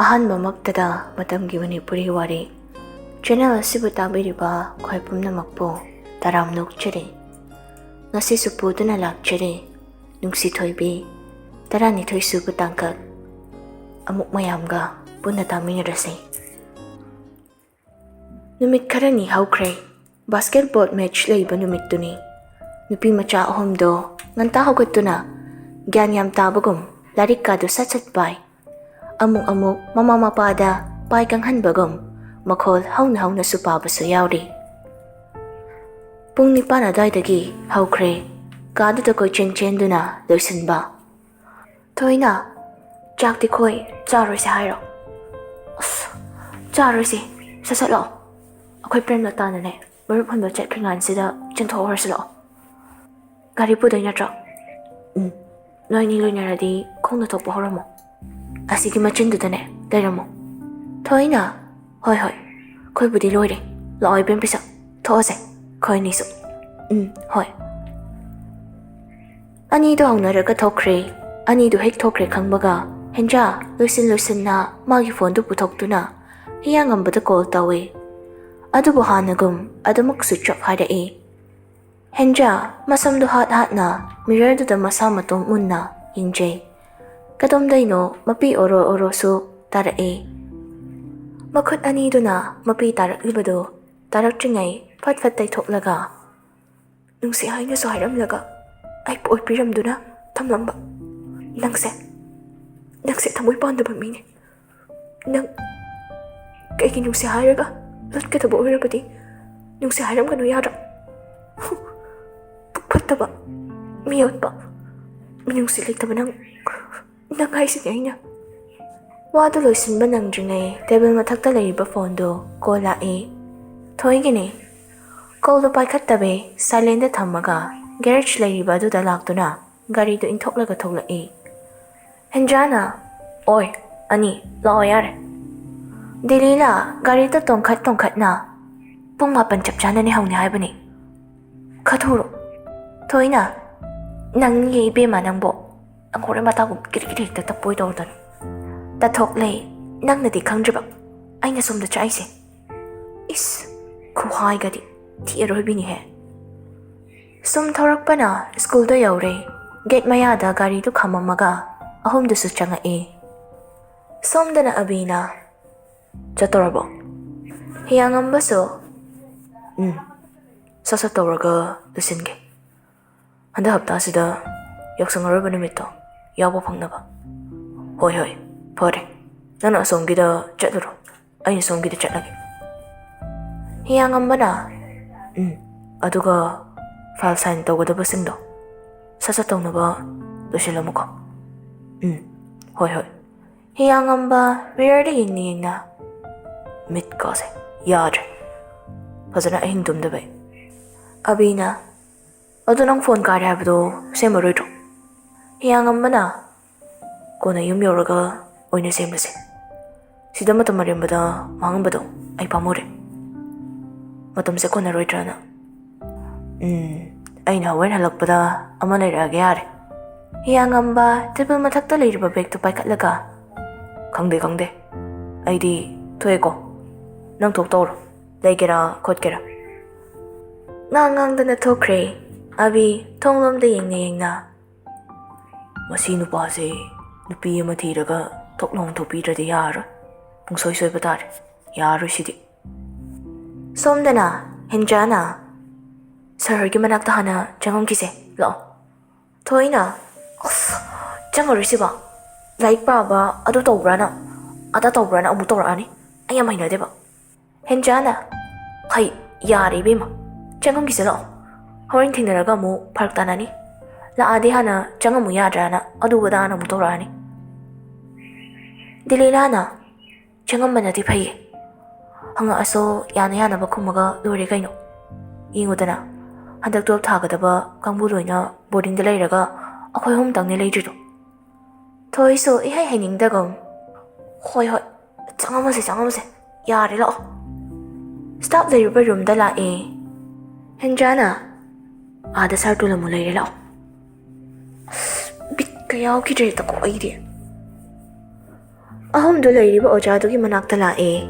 ꯑꯍꯥꯟꯕꯃꯛꯇꯗ ꯃꯇꯝꯒꯤ ꯃꯅꯤꯄꯨꯔꯤ ꯋꯥꯔꯤ ꯆꯦꯅꯦꯜ ꯑꯁꯤꯕꯨ ꯇꯥꯕꯤꯔꯤꯕ ꯑꯩꯈꯣꯏ ꯄꯨꯝꯅꯃꯛꯄꯨ ꯇꯔꯥꯝ ꯅꯣꯛꯆꯔꯤ. ꯉꯁꯤꯁꯨ ꯄꯨꯗꯨꯅ ꯂꯥꯛꯆꯔꯤ ꯅꯨꯡꯁꯤꯊꯣꯏꯕꯤ 12 ꯁꯨꯕ ꯇꯥꯡꯀꯛ. ꯑꯃꯨꯛ ꯃꯌꯥꯝꯒ ꯄꯨꯟꯅ ꯇꯥꯃꯤꯟꯅꯔꯁꯤ. ꯅꯨꯃꯤꯠ ꯈꯔꯅꯤ ꯍꯧꯈ꯭ꯔꯦ. ꯕꯥꯁꯀꯦꯠꯕꯣꯜ ꯃꯦꯠꯆ ꯂꯩꯕ ꯅꯨꯃꯤꯠꯇꯨꯅꯤ. ꯅꯨꯄꯤ ꯃꯆꯥ 3ꯗꯣ ꯉꯟꯇꯥ ꯍꯧꯒꯠꯇꯨꯅ ꯒ꯭ꯌꯥꯟ ꯌꯥꯝ ꯇꯥꯕꯒꯨꯝ ꯂꯥꯏꯔꯤꯛꯀꯥꯗꯨ ꯁꯠ ꯄꯥꯏ. ꯑꯃꯨꯛ ꯃꯃꯥ ꯃꯄꯥꯗ ꯄꯥꯏ ꯀꯪꯍꯟꯕꯒꯨꯝ ꯃꯈꯣꯜ ꯍꯧꯅꯁꯨ ꯄꯥꯕꯁꯨ ꯌꯥꯎꯔꯤ. ꯄꯨꯡ 9 ꯑꯗꯨꯋꯥꯏꯗꯒꯤ ꯍꯧꯈ꯭ꯔꯦ ꯀꯥꯗꯨꯗ ꯀꯣꯏꯆꯦꯟ ꯆꯦꯟꯗꯨꯅ ꯂꯣꯏꯁꯤꯟꯕ. ꯊꯣꯏꯅ ꯆꯥꯛꯇꯤ ꯈꯣꯏ ꯆꯥꯔꯣꯏꯁꯦ ꯍꯥꯏꯔꯣ? ꯑꯁ ꯆꯥꯔꯣꯏꯁꯦ, ꯁꯠ ꯂꯥꯛꯑꯣ. ꯑꯩꯈꯣꯏ ꯄ꯭ꯔꯦꯝꯂꯇꯥꯅꯅꯦ ꯃꯔꯨꯞ ꯍꯨꯟꯕ ꯆꯠꯈ꯭ꯔꯤꯉꯥꯟꯁꯤꯗ ꯆꯦꯟꯊꯣꯛꯍꯧꯔꯁꯤ ꯂꯥꯛꯑꯣ. ꯒꯥꯔꯤ ꯄꯨꯗꯣꯏ ꯅꯠꯇ꯭ꯔꯣ? ꯅꯣꯏꯅꯤ ꯂꯣꯏꯅꯔꯗꯤ ꯈꯣꯡꯅ ꯊꯣꯛꯄ ꯍꯧꯔꯝꯃꯣ. ꯑꯁꯤꯒꯤ ꯃꯆꯤꯟꯗꯨꯗꯅꯦ ꯂꯩꯔꯝꯃꯣ. ꯊꯣꯏꯅ ꯍꯣꯏ ꯑꯩꯈꯣꯏꯕꯨꯗꯤ ꯂꯣꯏꯔꯦ. ꯂꯥꯛꯑꯣ ꯏꯕꯦꯝ ꯄꯤꯁꯛ, ꯊꯣꯛꯑꯁꯦ ꯈꯣꯏꯅꯤꯁꯨ. ꯍꯣꯏ. ꯑꯅꯤꯗꯣ ꯍꯧꯅꯔꯒ ꯊꯣꯛꯈ꯭ꯔꯦ. ꯑꯅꯤꯗꯣ ꯍꯦꯛ ꯊꯣꯛꯈ꯭ꯔꯦ ꯈꯪꯕꯒ ꯍꯦꯟꯖꯥ ꯂꯣꯏꯁꯤꯟꯅ ꯃꯥꯒꯤ ꯐꯣꯟꯗꯨ ꯄꯨꯊꯣꯛꯇꯨꯅ ꯍꯤꯌꯥꯡꯉꯝꯕꯗ ꯀꯣꯜ ꯇꯧꯏ. ꯑꯗꯨꯕꯨ ꯍꯥꯟꯅꯒꯨꯝ ꯑꯗꯨꯃꯛ ꯁ꯭ꯋꯤꯆ ꯑꯣꯐ ꯍꯥꯏꯔꯛꯏ. ꯍꯦꯟꯖꯥ ꯃꯁꯝꯗꯨ ꯍꯥꯠꯅ ꯃꯤꯔꯔꯗꯨꯗ ꯃꯁꯥ ꯃꯇꯣꯝ ꯃꯨꯟꯅ ꯌꯦꯡꯖꯩ. ꯀꯗꯣꯝꯗꯩꯅꯣ ꯃꯄꯤ ꯑꯣꯔꯣꯁꯨ ꯇꯥꯔꯛꯏ. ꯃꯈꯨꯠ ꯑꯅꯤꯗꯨꯅ ꯃꯄꯤ ꯇꯥꯔꯛꯂꯤꯕꯗꯨ ꯇꯥꯔꯛꯇ꯭ꯔꯤꯉꯩ ꯐꯠ ꯇꯩꯊꯣꯛꯂꯒ ꯅꯨꯡꯁꯤ ꯍꯥꯏꯅꯁꯨ ꯍꯥꯏꯔꯝꯂꯒ ꯑꯩ ꯄꯣꯠ ꯄꯤꯔꯝꯗꯨꯅ ꯊꯝꯂꯝꯕ. ꯅꯪꯁꯦ ꯊꯃꯣꯏ ꯄꯥꯟꯗꯕ ꯃꯤꯅꯦ. ꯅꯪ ꯀꯩꯒꯤ ꯅꯨꯡꯁꯤ ꯍꯥꯏꯔꯒ ꯂꯣꯠꯀꯗꯕ ꯑꯣꯏꯔꯕꯗꯤ ꯅꯨꯡꯁꯤ ꯍꯥꯏꯔꯝꯒꯅꯨ ꯌꯥꯗ꯭ꯔꯥ? ꯐꯠꯇꯕ, ꯃꯤꯑꯣꯠꯄ, ꯃꯤꯅꯨꯡꯁꯤ ꯂꯩꯇꯕ ꯅꯪ ꯍꯥꯏꯁꯤꯅꯦ ꯑꯩꯅ. ꯋꯥꯗꯨ ꯂꯣꯏꯁꯤꯟꯕ ꯅꯪꯗ꯭ꯔꯤꯉꯩ ꯇꯦꯕꯜ ꯃꯊꯛꯇ ꯂꯩꯔꯤꯕ ꯐꯣꯟꯗꯨ ꯀꯣꯜ ꯂꯥꯛꯏ. ꯊꯣꯏꯒꯤꯅꯤ. ꯀꯣꯜꯗꯨ ꯄꯥꯏꯈꯠꯇꯕꯤ ꯁꯥꯏꯂꯦꯟꯗ ꯊꯝꯃꯒ ꯒꯦꯔꯦꯖ ꯂꯩꯔꯤꯕ ꯑꯗꯨꯗ ꯂꯥꯛꯇꯨꯅ ꯒꯥꯔꯤꯗꯨ ꯏꯟꯊꯣꯛꯂꯒ ꯊꯣꯛꯂꯛꯏ. ꯍꯦꯟꯖꯥꯅ ꯑꯣꯏ ꯑꯅꯤ ꯂꯥꯛꯑꯣ ꯌꯥꯔꯦ. ꯗꯤꯂꯤꯅ ꯒꯥꯔꯤꯗ ꯇꯣꯡꯈꯠꯅ ꯄꯨꯡ 9 ꯆꯞ ꯆꯥꯅꯅꯤ ꯍꯧꯅꯤ ꯍꯥꯏꯕꯅꯤ. ꯈꯊꯨꯔꯣ. ꯊꯣꯏꯅ ꯅꯪꯒꯤ ꯏꯕꯦꯝꯃ ꯅꯪꯕꯣ ꯑꯪꯈꯣꯔ ꯃꯇꯥꯒꯨꯝ ꯀꯤꯔꯤ ꯍꯦꯛꯇ ꯇꯞꯄꯣꯏ ꯇꯧꯗꯅ. ꯇꯥꯊꯣꯛꯂꯦ. ꯅꯪꯅꯗꯤ ꯈꯪꯗ꯭ꯔꯤꯕ ꯑꯩꯅ ꯁꯣꯝꯗ ꯆꯥꯏꯁꯦ. ꯏꯁ ꯈꯨꯍꯥꯏꯒꯗꯤ ꯊꯤꯑꯔꯣꯏꯕꯤꯅꯤꯍꯦ. ꯁꯨꯝ ꯊꯧꯔꯛꯄꯅ ꯁ꯭ꯀꯨꯜꯗ ꯌꯧꯔꯦ. ꯒꯦꯠ ꯃꯌꯥꯗ ꯒꯥꯔꯤꯗꯨ ꯈꯥꯝꯃꯝꯃꯒ 3ꯗꯨꯁꯨ ꯆꯪꯉꯛꯏ. ꯁꯣꯝꯗꯅ ꯑꯕꯤꯅ ꯆꯠꯇꯧꯔꯕꯣ? ꯍꯤꯌꯥꯡꯉꯝꯕꯁꯨ ꯁꯠ ꯇꯧꯔꯒ ꯂꯣꯏꯁꯤꯟꯒꯦ. ꯍꯟꯗꯛ ꯍꯞꯇꯥꯁꯤꯗ ꯌꯥꯎꯁꯪ ꯑꯔꯣꯏꯕ ꯅꯨꯃꯤꯠꯇꯣ ꯌꯥꯎꯕ ꯐꯪꯅꯕ. ꯍꯣꯏ ꯐꯔꯦ. ꯅꯪꯅ ꯑꯁꯣꯝꯒꯤꯗ ꯆꯠꯂꯨꯔꯣ, ꯑꯩꯅ ꯁꯣꯝꯒꯤꯗ ꯆꯠꯂꯒꯦ. ꯍꯤꯌꯥꯡꯉꯝꯕꯅ ꯑꯗꯨꯒ ꯐꯥꯏꯜ ꯁꯥꯏꯟ ꯇꯧꯒꯗꯕꯁꯤꯡꯗꯣ ꯁꯠ ꯇꯧꯅꯕ ꯂꯣꯏꯁꯤꯜꯂꯝꯃꯨꯀꯣ. ꯍꯣꯏ. ꯍꯤꯌꯥꯡꯉꯝꯕ ꯃꯤꯔꯔꯗ ꯌꯦꯡꯅ ꯃꯤꯠꯀꯥꯁꯦ ꯌꯥꯗ꯭ꯔꯦ. ꯐꯖꯅ ꯑꯍꯤꯡ ꯇꯨꯝꯗꯕꯩ. ꯑꯕꯤꯅ ꯑꯗꯣ ꯅꯪ ꯐꯣꯟ ꯀꯥꯏꯔꯦ ꯍꯥꯏꯕꯗꯣ ꯁꯦꯝꯃꯔꯣꯏꯗ꯭ꯔꯣ? ꯍꯤꯌꯥꯡꯉꯝꯕꯅ ꯀꯣꯟꯅ ꯌꯨꯝ ꯌꯧꯔꯒ ꯑꯣꯏꯅ ꯁꯦꯝꯂꯁꯦ. ꯁꯤꯗ ꯃꯇꯝ ꯑꯔꯦꯝꯕꯗ ꯃꯥꯡꯍꯟꯕꯗꯣ ꯑꯩ ꯄꯥꯝꯃꯨꯔꯦ. ꯃꯇꯝꯁꯦ ꯀꯣꯟꯅꯔꯣꯏꯗ꯭ꯔꯅ. ꯑꯩꯅ ꯍꯣꯔꯦꯟ ꯍꯜꯂꯛꯄꯗ ꯑꯃ ꯂꯩꯔꯛꯑꯒꯦ ꯌꯥꯔꯦ. ꯍꯤꯌꯥꯡꯉꯝꯕ ꯇꯦꯕꯜ ꯃꯊꯛꯇ ꯂꯩꯔꯤꯕ ꯕꯦꯒꯇꯨ ꯄꯥꯏꯈꯠꯂꯒ ꯈꯪꯗꯦ ꯑꯩꯗꯤ ꯊꯣꯛꯑꯦꯀꯣ. ꯅꯪ ꯊꯣꯛꯇꯧꯔꯣ, ꯂꯩꯒꯦꯔꯥ ꯈꯣꯠꯀꯦꯔꯥ. ꯉꯥꯡꯗꯅ ꯊꯣꯛꯈ꯭ꯔꯦ. ꯑꯕꯤ ꯊꯣꯡꯂꯣꯝꯗ ꯌꯦꯡꯅ ꯃꯁꯤ ꯅꯨꯄꯥꯁꯦ ꯅꯨꯄꯤ ꯑꯃ ꯊꯤꯔꯒ ꯊꯣꯛ ꯊꯣꯛꯄꯤꯗ꯭ꯔꯗꯤ ꯌꯥꯔꯔꯣꯏ. ꯄꯨꯡꯁꯣꯏ ꯁꯣꯏꯕ ꯇꯥꯔꯦ. ꯌꯥꯔꯔꯣꯏ ꯁꯤꯗꯤ. ꯁꯣꯝꯗꯅ ꯍꯦꯟꯖꯥꯅ ꯁꯍꯔꯒꯤ ꯃꯅꯥꯛꯇ ꯍꯥꯟꯅ ꯆꯪꯉꯝꯈꯤꯁꯦ ꯂꯥꯛꯑꯣ. ꯊꯣꯏꯅ ꯆꯪꯉꯔꯣꯏꯁꯤꯕ. ꯂꯥꯏꯔꯤꯛ ꯄꯥꯕ ꯑꯗꯨ ꯇꯧꯕ꯭ꯔꯥꯅ ꯑꯗꯥ ꯇꯧꯕ꯭ꯔꯥꯅ ꯑꯃꯨꯛ ꯇꯧꯔꯛꯑꯅꯤ. ꯑꯩ ꯌꯥꯝ ꯍꯩꯅꯗꯦꯕ. ꯍꯦꯟꯖꯥꯅ ꯍꯩ ꯌꯥꯔꯦ ꯏꯕꯦꯝꯃ, ꯆꯪꯉꯝꯈꯤꯁꯦ ꯂꯥꯛꯑꯣ. ꯍꯣꯔꯦꯟ ꯊꯦꯡꯅꯔꯒ ꯑꯃꯨꯛ ꯐꯔꯛ ꯇꯥꯅꯅꯤ. ꯂꯥꯛꯑꯗꯤ ꯍꯥꯟꯅ ꯆꯪꯉꯝꯃꯨ ꯌꯥꯗ꯭ꯔꯥꯅ ꯑꯗꯨ ꯑꯗꯥꯅ ꯑꯃꯨꯛ ꯇꯧꯔꯛꯑꯅꯤ. ꯗꯤꯂꯤꯂꯥꯅ ꯆꯪꯉꯝꯕꯅꯗꯤ ꯐꯩꯌꯦ. ꯍꯪꯉꯛꯑꯁꯨ ꯌꯥꯅꯕ ꯈꯨꯝꯃꯒ ꯂꯣꯏꯔꯦ ꯀꯩꯅꯣ. ꯌꯦꯡꯉꯨꯗꯅ ꯍꯟꯗꯛ 12 ꯊꯥꯒꯗꯕ ꯀꯥꯡꯕꯨ ꯂꯣꯏꯅ ꯕꯣꯔꯗꯤꯡꯗ ꯂꯩꯔꯒ ꯑꯩꯈꯣꯏ 3ꯇꯪꯅꯦ ꯂꯩꯗ꯭ꯔꯤꯗꯣ. ꯊꯣꯏꯁꯨ ꯏꯍꯩ ꯍꯩꯅꯤꯡꯗꯒꯨꯝ ꯍꯣꯏ ꯆꯪꯉꯝꯃꯁꯦ ꯌꯥꯔꯦ ꯂꯥꯛꯑꯣ. ꯁ꯭ꯇꯥꯐ ꯂꯩꯔꯤꯕ ꯔꯨꯝꯗ ꯂꯥꯛꯑꯦ. ꯍꯦꯟꯖꯥꯅ ꯑꯥꯗ ꯁꯥꯔ ꯇꯨꯂꯃꯨ ꯂꯩꯔꯦ ꯂꯥꯛꯑꯣ. ꯕꯤꯠꯀ ꯌꯥꯎꯈꯤꯗ꯭ꯔꯦꯗꯀꯣ ꯑꯩꯗꯤ. ꯑꯍꯨꯝꯗꯨ ꯂꯩꯔꯤꯕ ꯑꯣꯖꯥꯗꯨꯒꯤ ꯃꯅꯥꯛꯇ ꯂꯥꯛꯑꯦ.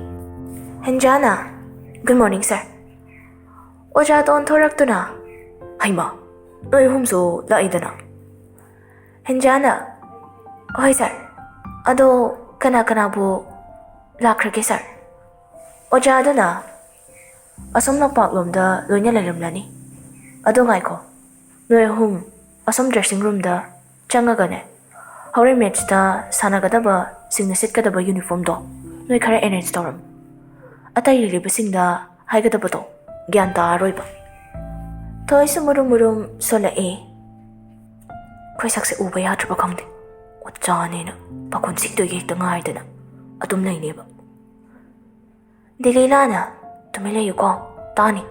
ꯍꯦꯟꯖꯥꯅ, "Good morning, sir." ꯑꯣꯖꯥꯗꯣ ꯑꯣꯟꯊꯣꯔꯛꯇꯨꯅ, "ꯍꯩꯃꯥ, ꯅꯣꯏ ꯑꯍꯨꯝꯁꯨ ꯂꯥꯛꯏꯗꯅ." ꯍꯦꯟꯖꯥꯅ, "ꯍꯣꯏ ꯁꯥꯔ, ꯑꯗꯣ ꯀꯅꯥꯕꯨ ꯂꯥꯛꯈ꯭ꯔꯒꯦ ꯁꯥꯔ?" ꯑꯣꯖꯥꯗꯨꯅ, "ꯑꯁꯣꯝ ꯂꯝꯄꯥꯛꯂꯣꯝꯗ ꯂꯣꯏꯅ ꯂꯩꯔꯝꯂꯅꯤ. ꯑꯗꯣ ꯉꯥꯏꯈꯣ, ꯅꯣꯏ ꯑꯍꯨꯝ ꯑꯁꯣꯝ ꯗ꯭ꯔꯦꯁꯤꯡ ꯔꯨꯝꯗ ꯆꯪꯉꯒꯅꯦ, ꯍꯣꯔꯦꯟ ꯃꯦꯠꯁꯇ ꯁꯥꯟꯅꯒꯗꯕ ꯁꯤꯡꯅ ꯁꯦꯠꯀꯗꯕ ꯌꯨꯅꯤꯐꯣꯔꯝꯗꯣ ꯅꯣꯏ ꯈꯔ ꯑꯦꯔꯦꯟꯖ ꯇꯧꯔꯝꯃꯨ. ꯑꯇꯩ ꯂꯩꯔꯤꯕꯁꯤꯡꯗ ꯍꯥꯏꯒꯗꯕꯗꯣ ꯒ꯭ꯌꯥꯟ ꯇꯥꯔꯔꯣꯏꯕ." ꯊꯣꯏꯁꯨ ꯃꯨꯔꯨꯝ ꯁꯣꯜꯂꯛꯑꯦ. "ꯑꯩꯈꯣꯏ ꯁꯛꯁꯦ ꯎꯕ ꯌꯥꯗ꯭ꯔꯕ ꯈꯪꯗꯦ. ꯑꯣꯖꯥꯅꯦꯅ ꯄꯥꯈꯣꯟ ꯁꯤꯛꯇꯣꯏꯒꯤ ꯍꯦꯛꯇ ꯉꯥꯏꯗꯅ ꯑꯗꯨꯝ ꯂꯩꯅꯦꯕ." ꯗꯦꯂꯤꯂꯥꯅ, "ꯇꯨꯃꯤꯟ ꯂꯩꯌꯨꯀꯣ, ꯇꯥꯅꯤ."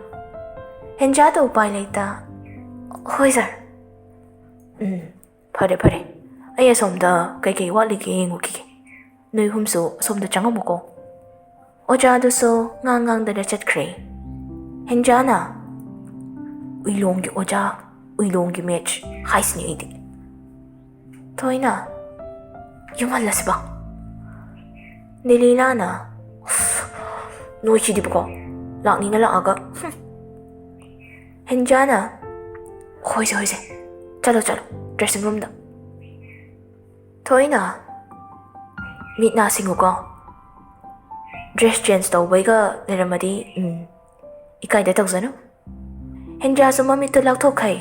ꯍꯦꯟꯖꯥꯗ ꯎꯄꯥꯏ ꯂꯩꯇ, "ꯍꯣꯏ ꯁꯥꯔ." ꯐꯔꯦ. ꯑꯩ ꯑꯁꯣꯝꯗ ꯀꯩꯀꯩ ꯋꯥꯠꯂꯤꯒꯦ ꯌꯦꯡꯉꯨꯈꯤꯒꯦ. ꯅꯣꯏ ꯑꯍꯨꯝꯁꯨ ꯑꯁꯣꯝꯗ ꯆꯪꯉꯝꯃꯨꯀꯣ." ꯑꯣꯖꯥꯗꯨꯁꯨ ꯉꯥꯡꯗꯅ ꯆꯠꯈ꯭ꯔꯦ. ꯍꯦꯟꯖꯥꯅ, "ꯎꯏꯂꯣꯡꯒꯤ ꯑꯣꯖꯥ, ꯎꯏꯂꯣꯡꯒꯤ ꯃꯦꯠꯆ ꯍꯥꯏꯁꯤꯅꯤ ꯑꯩꯗꯤ." ꯊꯣꯏꯅ, "ꯌꯨꯝꯍꯜꯂꯁꯤꯕ." ꯗꯦꯂꯤꯂꯥꯅ, "ꯅꯣꯏꯁꯤꯗꯤꯕꯀꯣ, ꯂꯥꯛꯅꯤꯅ ꯂꯥꯛꯑꯒ." ꯍꯦꯟꯖꯥꯅ, "ꯍꯣꯏꯁꯦ, ꯆꯠꯂꯣ, ꯗ꯭ꯔꯦꯁꯤꯡ ꯔꯨꯝꯗ." ꯊꯣꯏꯅ, "ꯃꯤꯠ ꯅꯥ ꯁꯤꯡꯉꯨꯀꯣ. ꯗ꯭ꯔꯦꯁ ꯆꯦꯟꯖ ꯇꯧꯕꯩꯒ ꯂꯩꯔꯝꯃꯗꯤ ꯏꯀꯥꯏꯗ ꯇꯧꯖꯅꯨ." ꯍꯦꯟꯖꯥꯁꯨ ꯃꯃꯤꯠꯇꯨ ꯂꯥꯎꯊꯣꯛꯈꯩ.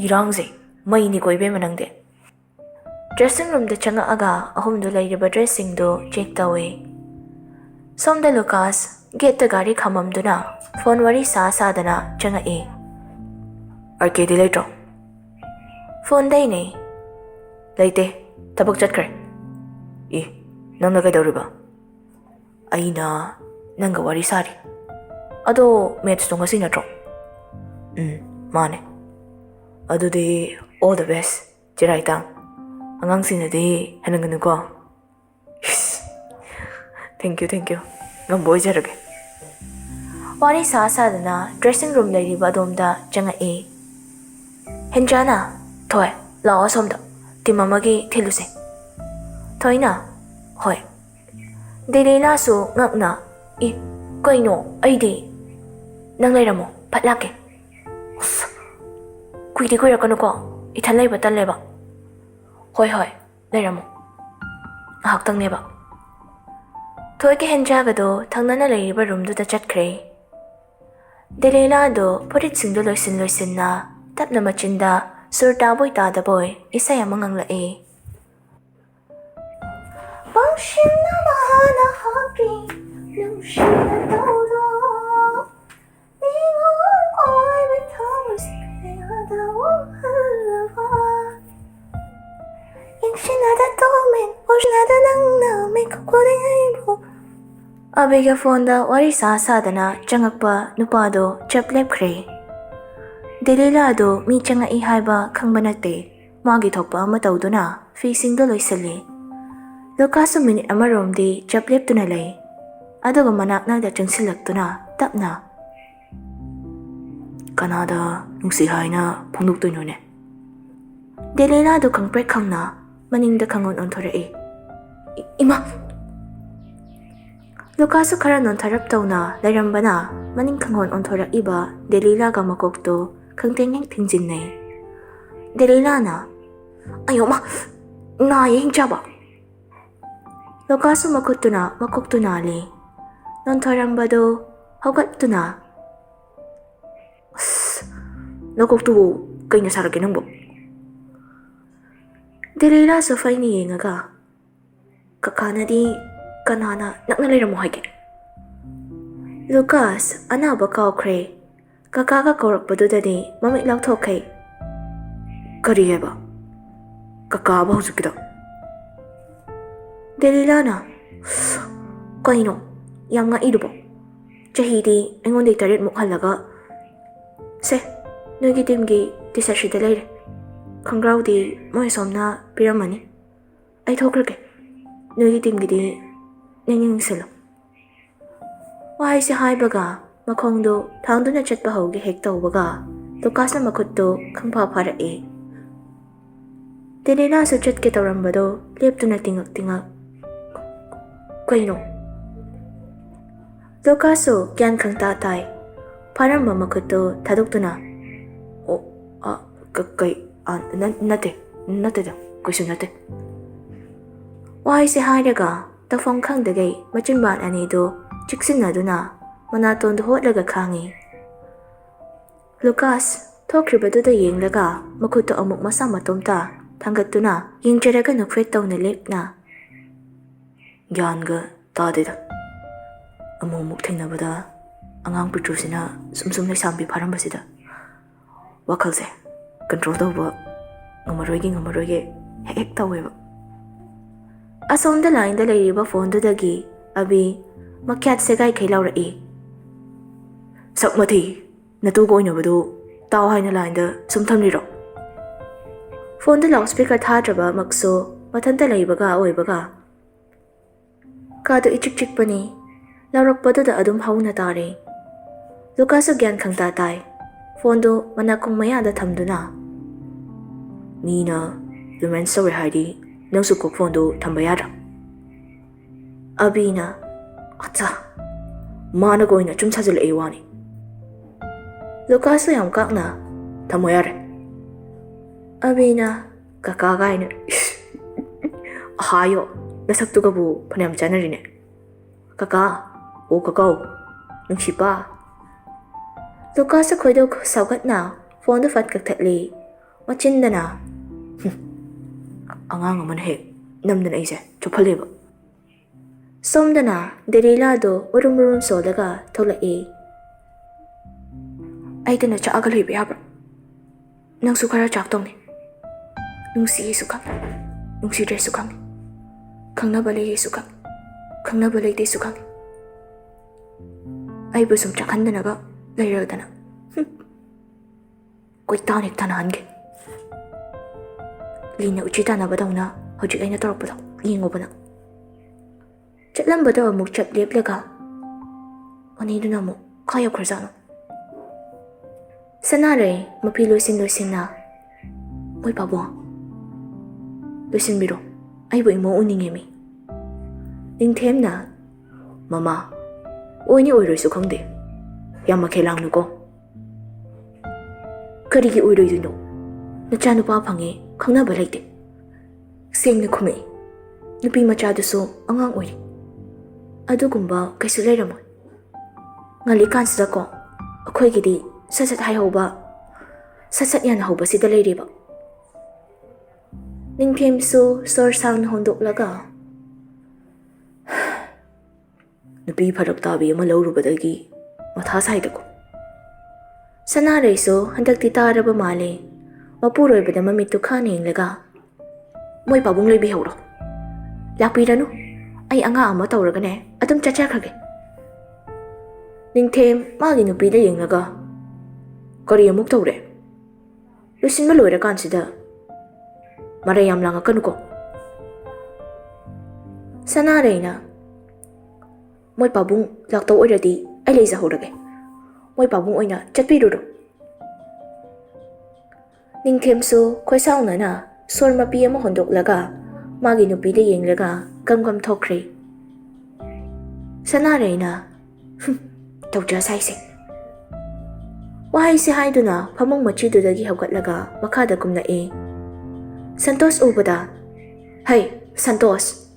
"ꯏꯔꯥꯡꯁꯦ ꯃꯩꯅꯤ ꯀꯣꯏꯕꯦꯝꯃ ꯅꯪꯗꯦ." ꯗ꯭ꯔꯦꯁꯤꯡ ꯔꯨꯝꯗ ꯆꯪꯉꯛꯑꯒ ꯑꯍꯨꯝꯗꯨ ꯂꯩꯔꯤꯕ ꯗ꯭ꯔꯦꯁꯁꯤꯡꯗꯨ ꯆꯦꯛ ꯇꯧꯋꯦ. ꯁꯣꯝꯗ ꯂꯨꯀꯥꯁ ꯒꯦꯠꯇ ꯒꯥꯔꯤ ꯈꯥꯝꯃꯝꯗꯨꯅ ꯐꯣꯟ ꯋꯥꯔꯤ ꯁꯥꯗꯅ ꯆꯪꯉꯛꯑꯦ. "ꯑꯥꯔꯀꯦꯗꯤ ꯂꯩꯇ꯭ꯔꯣ?" ꯐꯣꯟꯗꯩꯅꯦ. "ꯂꯩꯇꯦ, ꯊꯕꯛ ꯆꯠꯈ꯭ꯔꯦ." "ꯅꯪꯅ ꯀꯩꯗꯧꯔꯤꯕ?" "ꯑꯩꯅ ꯅꯪꯒ ꯋꯥꯔꯤ ꯁꯥꯔꯤ." "ꯑꯗꯣ ꯃꯦꯠꯁꯇꯣ ꯉꯁꯤ ꯅꯠꯇ꯭ꯔꯣ?" "ꯃꯥꯅꯦ." "ꯑꯗꯨꯗꯤ ꯑꯣꯜ ꯗ ꯕꯦꯁ, ꯆꯤꯔꯥꯏꯇꯥꯡ. ꯑꯉꯥꯡꯁꯤꯡꯅꯗꯤ ꯍꯦꯟꯅꯒꯅꯨꯀꯣ." Thank you. ꯉꯝꯕ ꯑꯣꯏꯖꯔꯒꯦ." ꯋꯥꯔꯤ ꯁꯥꯗꯅ ꯗ꯭ꯔꯦꯁꯤꯡ ꯔꯨꯝ ꯂꯩꯔꯤꯕ ꯑꯗꯣꯝꯗ ꯆꯪꯉꯛꯑꯦ. ꯍꯦꯟꯖꯥꯅ, "ꯊꯣꯏ, ꯂꯥꯛꯑꯣ ꯑꯁꯣꯝꯗ, ꯇꯤꯝ ꯑꯃꯒꯤ ꯊꯤꯜꯂꯨꯁꯦ." ꯊꯣꯏꯅ, "ꯍꯣꯏ." ꯗꯦꯂꯤꯂꯥꯁꯨ ꯉꯛꯅ, "ꯀꯩꯅꯣ ꯑꯩꯗꯤ?" "ꯅꯪ ꯂꯩꯔꯝꯃꯣ, ꯐꯠ ꯂꯥꯛꯀꯦ." "ꯀꯨꯏꯔꯛꯀꯅꯨꯀꯣ, ꯏꯊꯟ ꯂꯩꯕ ꯇꯜꯂꯦꯕ." "ꯍꯣꯏ, ꯂꯩꯔꯝꯃꯣ, ꯉꯥꯏꯍꯥꯛꯇꯪꯅꯦꯕ." ꯊꯣꯏꯒ ꯍꯦꯟꯖꯥꯒꯗꯣ ꯊꯪꯅꯅ ꯂꯩꯔꯤꯕ ꯔꯨꯝꯗꯨꯗ ꯆꯠꯈ꯭ꯔꯦ. ꯗꯦꯂꯤꯂꯥꯗꯣ ꯐꯨꯔꯤꯠꯁꯤꯡꯗꯨ ꯂꯣꯏꯁꯤꯟꯅ ꯇꯞꯅ ꯃꯆꯤꯟꯗ ꯁꯨꯔ ꯇꯥꯕꯣꯏ ꯇꯥꯗꯕꯣꯏ ꯏꯁꯩ ꯑꯃ ꯉꯪꯂꯛꯑꯦ. "ꯄꯪꯁꯤꯟꯅꯕ ꯍꯥꯟꯅ ꯍꯥꯞꯄꯤ ꯅꯨꯡꯁꯤꯅ ꯇꯧꯗꯣ, ꯃꯤꯉꯣꯟ ꯑꯣꯏꯕ ꯊꯃꯣꯏꯁꯦ ꯀꯌꯥꯗ ꯋꯥꯍꯜꯂꯕ, ꯌꯦꯡꯁꯤꯟꯅꯗ ꯇꯨꯃꯤꯟ ꯎꯔꯁꯤꯟꯅꯗ ꯅꯪꯅ ꯃꯤꯀꯨꯞ ꯈꯨꯗꯤꯡ ꯑꯩꯕꯨ." ꯑꯕꯤꯒ ꯐꯣꯟꯗ ꯋꯥꯔꯤ ꯁꯥꯗꯅ ꯆꯪꯉꯛꯄ ꯅꯨꯄꯥꯗꯣ ꯆꯞ ꯂꯦꯞꯈ꯭ꯔꯦ. ꯗꯦꯂꯤꯂꯥꯗꯣ ꯃꯤ ꯆꯪꯉꯛꯏ ꯍꯥꯏꯕ ꯈꯪꯕ ꯅꯠꯇꯦ. ꯃꯥꯒꯤ ꯊꯣꯛꯄ ꯑꯃ ꯇꯧꯗꯨꯅ ꯐꯤꯁꯤꯡꯗꯣ ꯂꯣꯏꯁꯤꯜꯂꯤ. ꯂꯨꯀꯥꯁꯁꯨ ꯃꯤꯅꯤꯠ ꯑꯃꯔꯣꯝꯗꯤ ꯆꯞ ꯂꯦꯞꯇꯨꯅ ꯂꯩ. ꯑꯗꯨꯒ ꯃꯅꯥꯛꯅꯗ ꯆꯪꯁꯤꯜꯂꯛꯇꯨꯅ ꯇꯞꯅ, "ꯀꯅꯥꯗ ꯅꯨꯡꯁꯤ ꯍꯥꯏꯅ ꯐꯣꯡꯗꯣꯛꯇꯣꯏꯅꯣꯅꯦ?" ꯗꯦꯂꯤꯂꯥꯗꯣ ꯈꯪꯄ꯭ꯔꯦꯛ ꯈꯪꯅ ꯃꯅꯤꯡꯗ ꯈꯪꯑꯣꯟ ꯑꯣꯟꯊꯣꯔꯛꯏ. "ꯏꯃꯥ!" ꯂꯨꯀꯥꯁꯁꯨ ꯈꯔ ꯅꯣꯟꯊꯔꯞ ꯇꯧꯅ ꯂꯩꯔꯝꯕꯅ ꯃꯅꯤꯡ ꯈꯪꯍꯣꯟ ꯑꯣꯟꯊꯣꯔꯛꯏꯕ ꯗꯦꯂꯤꯂꯥꯒ ꯃꯀꯣꯛꯇꯣ ꯈꯪꯇꯦꯡ ꯍꯦꯛ ꯊꯤꯡꯖꯤꯟꯅꯩ. ꯗꯦꯂꯤꯂꯥꯅ, "ꯑꯌꯣ ꯃꯥ, ꯅꯥꯏꯌꯦ ꯍꯤꯡꯆꯥꯕ." ꯂꯨꯀꯥꯁꯁꯨ ꯃꯈꯨꯠꯇꯨꯅ ꯃꯀꯣꯛꯇꯨ ꯅꯥꯜꯂꯤ. ꯅꯣꯟꯊꯔꯝꯕꯗꯣ ꯍꯧꯒꯠꯇꯨꯅ, "ꯅꯀꯣꯛꯇꯨꯕꯨ ꯀꯩꯅ ꯁꯥꯔꯛꯀꯦ ꯅꯪꯕꯨ?" ꯗꯦꯂꯤꯂꯥꯁꯨ ꯐꯩꯅ ꯌꯦꯡꯉꯒ, "ꯀꯀꯥꯅꯗꯤ ꯀꯅꯥꯅ ꯅꯛꯅ ꯂꯩꯔꯝꯃꯣ ꯍꯥꯏꯒꯦ?" ꯂꯨꯀꯥꯁ ꯑꯅꯥꯕ ꯀꯥꯎꯈ꯭ꯔꯦ. ꯀꯀꯥꯒ ꯀꯧꯔꯛꯄꯗꯨꯗꯗꯤ ꯃꯃꯤꯠ ꯂꯥꯎꯊꯣꯛꯈꯩ. "ꯀꯔꯤ ꯍꯥꯏꯕ? ꯀꯀꯥꯕ ꯍꯧꯖꯤꯛꯀꯤꯗꯣ?" ꯗꯦꯂꯤꯂꯥꯅ, "ꯀꯩꯅꯣ ꯌꯥꯝ ꯉꯛꯏꯗꯨꯕꯣ? ꯆꯍꯤꯗꯤ ꯑꯩꯉꯣꯟꯗꯩ 8 ꯍꯜꯂꯒ, ꯁꯦ, ꯅꯣꯏꯒꯤ ꯇꯤꯝꯒꯤ ꯇꯤ-ꯁꯥꯔꯠ ꯁꯤꯗ ꯂꯩꯔꯦ. ꯈꯣꯡꯒ꯭ꯔꯥꯎꯗꯤ ꯃꯣꯏ ꯑꯁꯣꯝꯅ ꯄꯤꯔꯝꯃꯅꯤ. ꯑꯩ ꯊꯣꯛꯈ꯭ꯔꯒꯦ. ꯅꯣꯏꯒꯤ ꯇꯤꯝꯒꯤꯗꯤ ꯌꯦꯡꯁꯤꯜꯂꯣ." ꯋꯥꯍꯩꯁꯦ ꯍꯥꯏꯕꯒ ꯃꯈꯣꯡꯗꯨ ꯊꯥꯡꯗꯨꯅ ꯆꯠꯄ ꯍꯧꯒꯦ ꯍꯦꯛ ꯇꯧꯕꯒ ꯂꯨꯀꯥꯁꯅ ꯃꯈꯨꯠꯇꯨ ꯈꯪꯐꯥ ꯐꯥꯔꯛꯏ. ꯗꯦꯂꯤꯂꯥꯁꯨ ꯆꯠꯀꯦ ꯇꯧꯔꯝꯕꯗꯣ ꯂꯦꯞꯇꯨꯅ ꯇꯤꯡꯉꯛ Kaino? Lucassu gyan khangta tai. Paramba makutto thadokduna. Oh, nate da, kaisu nate. Wahayse hairaga tafam khangdagay machinban anido chiksinaduna manatonda hotlaga khangi. Lucas thokribaduda yenglaga makutto amuk masa matomta thangattuna yengjaraga nokfet tawna lepna. Gyan ga tadeda. Amuk thainabada angang pitrusina sumsum leisambi pharambasida. Wakhalse control tawba ngamaroige hek taweba. Asomda line da leiriba phone dudagi abi makyat segai khailaura'i. Sakmathi natu goinabadu taw haina line da sumthamniro. Phone da loudspeaker thadraba makso mathanta leibaga oibaga. Kadu ichik chikpani laurakpaduda adum hauna tare. Lucassu gyan khangta tai. Phone do manakong mayada thamduna. Mina lumen sawi haidi nangsu kok phone do thambayada. Abina acha mana goina chum chajul eiwani. Lucassu yam kakna thamoyare. Abina kakagaina hayo nasaktuga bu phanam chanarine. Kaka o kakao nungsipa. Lucassu khoido saugatna phone do fat kakthali machindana. Angang aman hek namdana aise chophaleba. Somdana derila do urum sodaga tholai. Aidana chaagal hibe yabra. Nang sukara chaktongni. Nungsi sukang. Nungsi dre sukang. Khangna balai sukang. Khangna balai de sukang. Ai busum chakhandana ga lairadana. Koi tanik tanahange. Lina uchita na badawna hojik ay natorokpada yingobana. Chatlambada amuk chat leplega. Anido na mo kaya kharzano. Sanare mapi loisin na. Moy pabwa. Loisin biro. Ay bo imo uningemi. Ningthem na. Mama. Oini oiroi su khangde. Yamma khelang nuko. Karigi oiroi duno. Nachanu pa phange khangnaba leite. Sengna khume. Nupi machadusu angang oiri. Adugumba kaisu leiramoy. Ngali kansida ko akhoigidi sasat haihoba sasat yana hoba sida leiriba. Ningthem su sor sound hondoklaga. Nupi pharak tabi ama laurubadagi matha saidako. Sanare so handakti taraba male. Mapuroibada mamitu khani inglaga. Moy pabung leibi hauro. Lakpiranu. Ay anga ama tawragane adum chachakhage. Ningthem magi nupi da yenglaga. Kari amuk tawre. Lusinba loira kansida. Marayam langa kanuko. Sanareina. Moy pabung laktaw oiradi ay leiza horage. Moy pabung oina chatpiruro. Ningthem su khoi sauna na sor mapi ama hondoklaga magi nupi da yenglaga gamgam thokre. Sanareina tawja saise. Wahayse haiduna phamong machidudagi hawgatlaga makhada kumna e. Santos ubada. Hay Santos.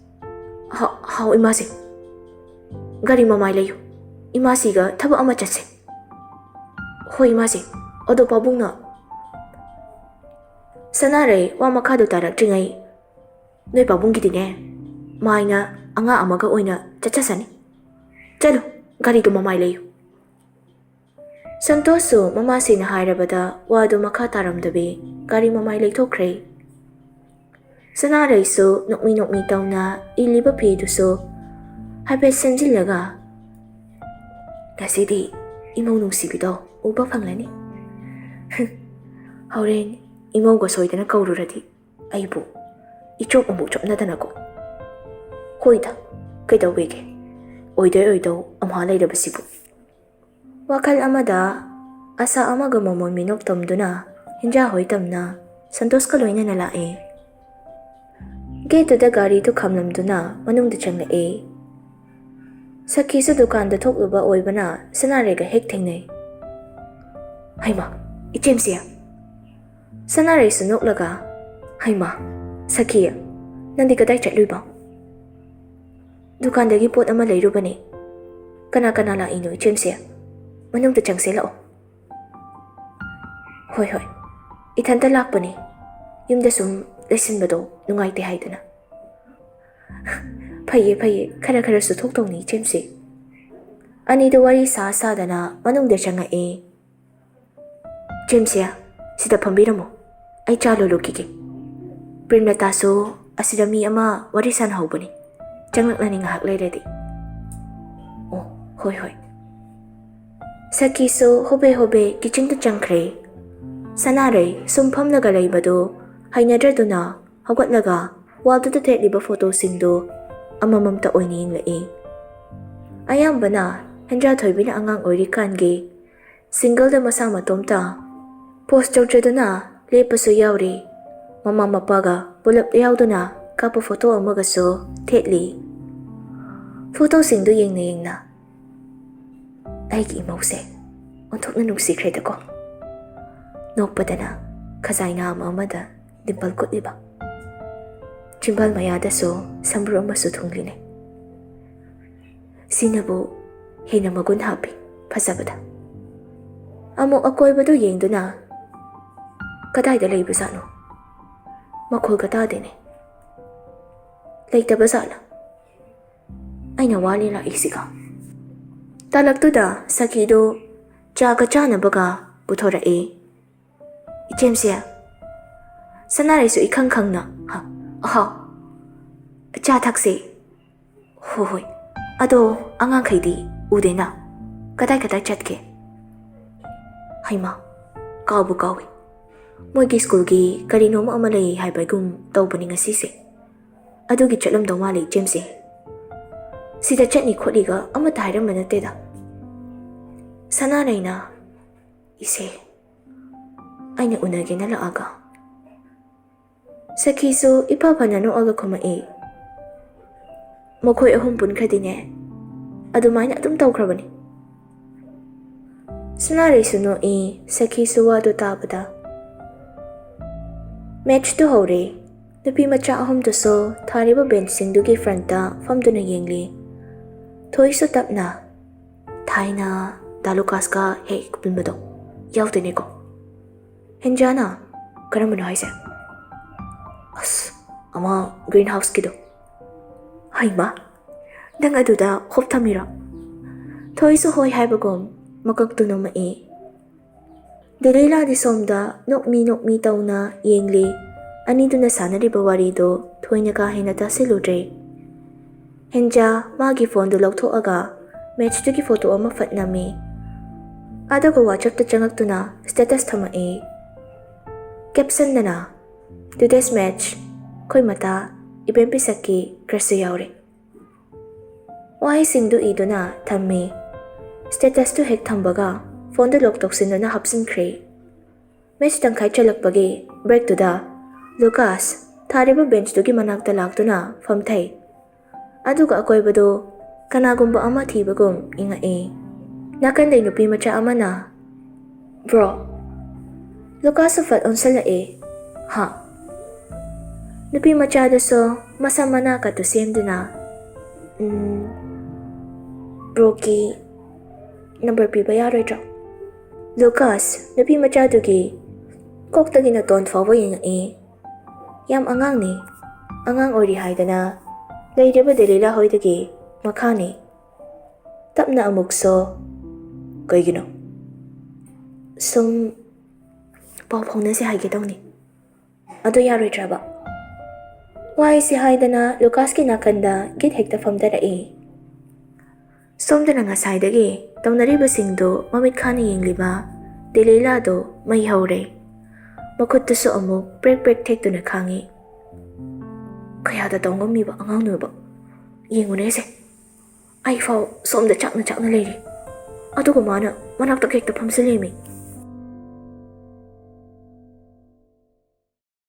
How imasi. Gari mamay layo. Imasi ga thaba ama chatse. Hoy imasi. Odo pabung na. Sanare wa makhadu tarak tringai. Noi pabung gidine. Maina anga amaga oina chachasani. Chalo gari do mamay layo. Santosu mamasi na hairabada wado makha taramdabi gari mamay lay thokre. Sanare su nokmi tawna iliba pidu su habet senjilaga. Gasidi imaw nungsibido uba panglani. Hauren imaw ga soidana kaururadi aibu ichop amuk chopnadana ko. Hoida kaidawbege oido amha lairabasibu. Wakal amada asa amaga momon minok tamduna hinja hoy tamna Santos ka loina na lae. Gate da gari to kamlamduna manungda changlae. Sakhisu dukanda thokluba oibana Sanarega hek thengnei. Haima, ichemsia. Sanare sunok Haima, Sakhiya, nandi kadai chatluiba. Dukandagi pot ama leirubani. Kana la ino ichemsia. Manung ta changse lao. Hoi. Ithanta lakpani. Yumda sum lesinbado nungaite haidana. Phaye khara su thok tongni chemsi. Ani da wari sa dana manung da changa e. Chemsia, sida phambiramo. Ai cha lo kike. Primlata so asida mi ama wari san haubani. Changlaknani ngahak leiredi. Oh, hoi. Sakhisu hobe kitchen ta changkhre. Sanare sumphamlaga leibado hainadraduna hawatlaga walda thekliba photo singdo amamam ta oini inglai. Ayambana Hendra thoibina angang oiri kange single da masa matomta post chawtraduna lepasu yauri mama mapaga pulap yauduna kapa photo amaga so thekli. Photo singdo yengna aigi imause onthokna nungsikhreda ko. Nokpadana khazai nga amada dimpal kutliba. Chimbal mayada so sambro amasu thungline. Sinabu hena magun happy phasabada. Amo akoibadu yengduna kadaida leibazano. Makhol gata dene. Leita bazala. Aina wali la isika. Talaktuda Sakhido chaga chana baga puthora e. Ichemsia. Sanare su ikhang na. Ha. Cha thakse. Hoi. Ado angang khaidi udena. Kadai chatke. Haima. Kawu. Moigi school gi karino mo amalay haibagum tawbani ngasise. Ado gi chatlam daw mali Chemsi. Sida chatni kholiga amata hairam manateda. Sanare na ise. Aina unage na laaga. Sakhisu ipapanano aga kumae. Makoy ahum pun khadine. Adumaina adum tawkrabani. Sanare suno e Sakhisu wado tabada. Match to hore. Nupi macha ahum to so thariba bench singdugi fronta famduna yengli. Thoi su tapna. Thaina dalukas ka he kupilmado. Yaudene ko. Henjana, karamano haise. As, ama greenhouse kido. Haima, dang aduda hop tamira. Thoi su hoi haibagom makagtuno mae. Delila di somda nokmi tauna yengli. Anido na sana riba warido thoi nakahinata siludre. Henja magi phone do lagtho aga match to ki photo ama fatnami. Ada ko WhatsApp ta changaktuna status thamae. Caption na today's match koi mata ibempi saki krasa yaure. Wai singdu ido na thammi status to hek thambaga phone do log toksin na hapsin kre. Match tangkai chalakpagi break to da Lucas thariba bench to ki manakta lagtuna famthai. Aduga akoibado kanagumba ama thibagum inga e. Nakanday nupi macha ama na. Bro. Lucas fat onsala e. Ha. Nupi machado so masama na ka to siyemduna. Broki number pi bayaroy tra. Lucas nupi machado gi koktagi na ton fawo yung e. Yam angang ni. Angang ori hayda na. Layriba delila hoy dagi makani. Tap na amukso. Kay gino. Sum pawpaw na si Haige daw ni. Ado yaroy traba. Why si Haida na Lucas kinakanda git hekta famdara e. Somda na nga saydagi. Taw na riba singdo mamit kani yung liba. Delilado may haure. Makot to so amok break tek to na kangi. Kaya da daw ngami ba angang no ba. Yengo na ese. Ay faw somda chak na lady. Ado ko mana manak ta hekta famsilimi.